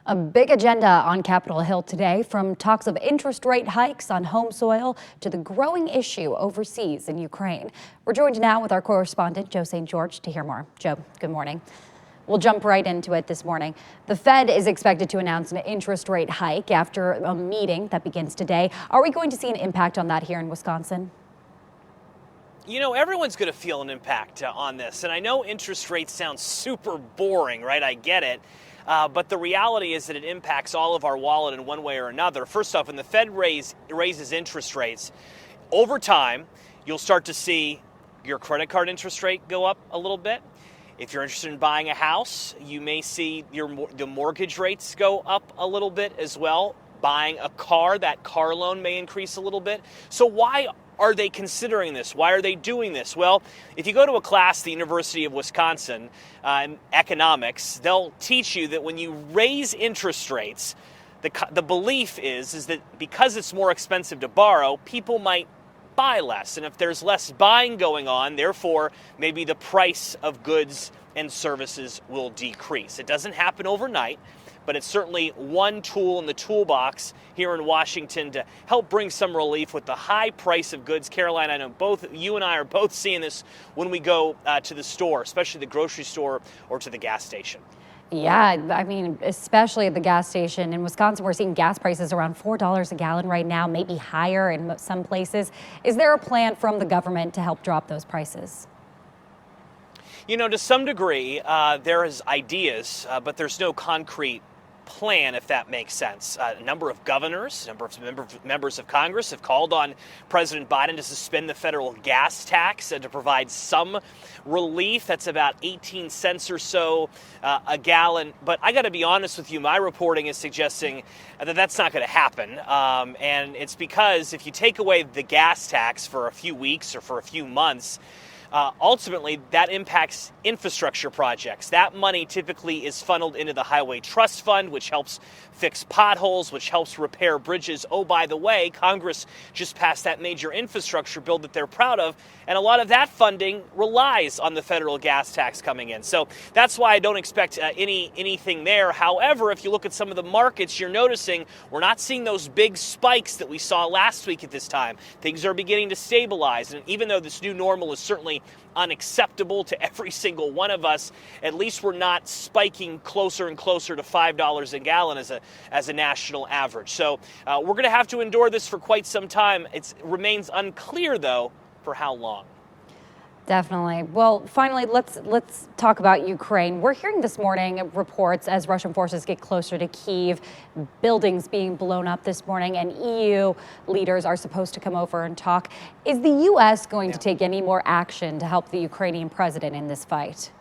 A big agenda on Capitol Hill today, from talks of interest rate hikes on home soil to the growing issue overseas in Ukraine. We're joined now with our correspondent, Joe St. George, to hear more. Joe, good morning. We'll jump right into it this morning. The Fed is expected to announce an interest rate hike after a meeting that begins today. Are we going to see an impact on that here in Wisconsin? You know, everyone's going to feel an impact on this. And I know interest rates sound super boring, right? I get it. But the reality is that it impacts all of our wallet in one way or another. First off, when the Fed raises interest rates, over time, you'll start to see your credit card interest rate go up a little bit. If you're interested in buying a house, you may see the mortgage rates go up a little bit as well. Buying a car, that car loan may increase a little bit. So why are they considering this? Why are they doing this? Well, if you go to a class at the University of Wisconsin in economics, they'll teach you that when you raise interest rates, the belief is that because it's more expensive to borrow, people might buy less. And if there's less buying going on, therefore, maybe the price of goods and services will decrease. It doesn't happen overnight, but it's certainly one tool in the toolbox here in Washington to help bring some relief with the high price of goods. Caroline, I know both you and I are both seeing this when we go to the store, especially the grocery store or to the gas station. Yeah, I mean, especially at the gas station. In Wisconsin, we're seeing gas prices around $4 a gallon right now, maybe higher in some places. Is there a plan from the government to help drop those prices? You know, to some degree, there is ideas, but there's no concrete plan, if that makes sense. A number of governors, a number of members of Congress have called on President Biden to suspend the federal gas tax and to provide some relief. That's about 18 cents or so a gallon. But I got to be honest with you, my reporting is suggesting that that's not going to happen. And it's because if you take away the gas tax for a few weeks or for a few months, ultimately, that impacts infrastructure projects. That money typically is funneled into the Highway Trust Fund, which helps fix potholes, which helps repair bridges. Oh, by the way, Congress just passed that major infrastructure bill that they're proud of, and a lot of that funding relies on the federal gas tax coming in. So that's why I don't expect anything there. However, if you look at some of the markets, you're noticing we're not seeing those big spikes that we saw last week at this time. Things are beginning to stabilize, and even though this new normal is certainly unacceptable to every single one of us, at least we're not spiking closer and closer to $5 a gallon as a national average. So we're going to have to endure this for quite some time. It remains unclear, though, for how long. Definitely. Well, finally, let's talk about Ukraine. We're hearing this morning reports as Russian forces get closer to Kyiv, buildings being blown up this morning, and EU leaders are supposed to come over and talk. Is the U.S. going to take any more action to help the Ukrainian president in this fight?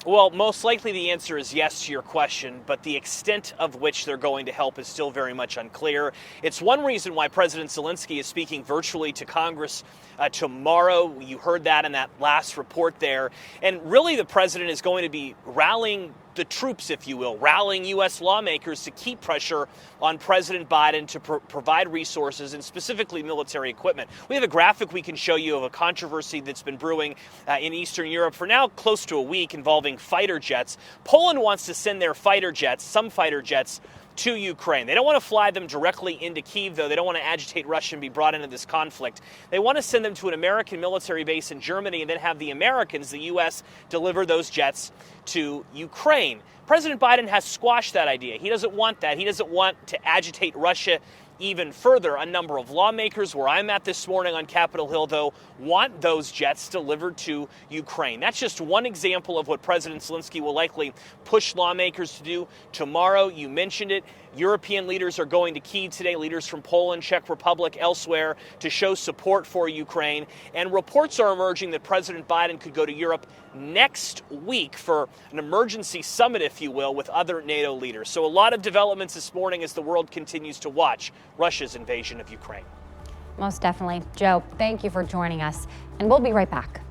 Well, most likely the answer is yes to your question, but the extent of which they're going to help is still very much unclear. It's one reason why President Zelensky is speaking virtually to Congress tomorrow. You heard that in that last report there. And really the president is going to be rallying the troops, if you will, rallying U.S. lawmakers to keep pressure on President Biden to provide resources and specifically military equipment. We have a graphic we can show you of a controversy that's been brewing in Eastern Europe for now close to a week involving fighter jets. Poland wants to send their fighter jets, some fighter jets, to Ukraine. They don't want to fly them directly into Kyiv, though. They don't want to agitate Russia and be brought into this conflict. They want to send them to an American military base in Germany and then have the Americans, the U.S., deliver those jets to Ukraine. President Biden has squashed that idea. He doesn't want that. He doesn't want to agitate Russia even further. A number of lawmakers where I'm at this morning on Capitol Hill, though, want those jets delivered to Ukraine. That's just one example of what President Zelensky will likely push lawmakers to do tomorrow. You mentioned it. European leaders are going to Kyiv today, leaders from Poland, Czech Republic, elsewhere, to show support for Ukraine. And reports are emerging that President Biden could go to Europe next week for an emergency summit, if you will, with other NATO leaders. So a lot of developments this morning as the world continues to watch Russia's invasion of Ukraine. Most definitely. Joe, thank you for joining us, and we'll be right back.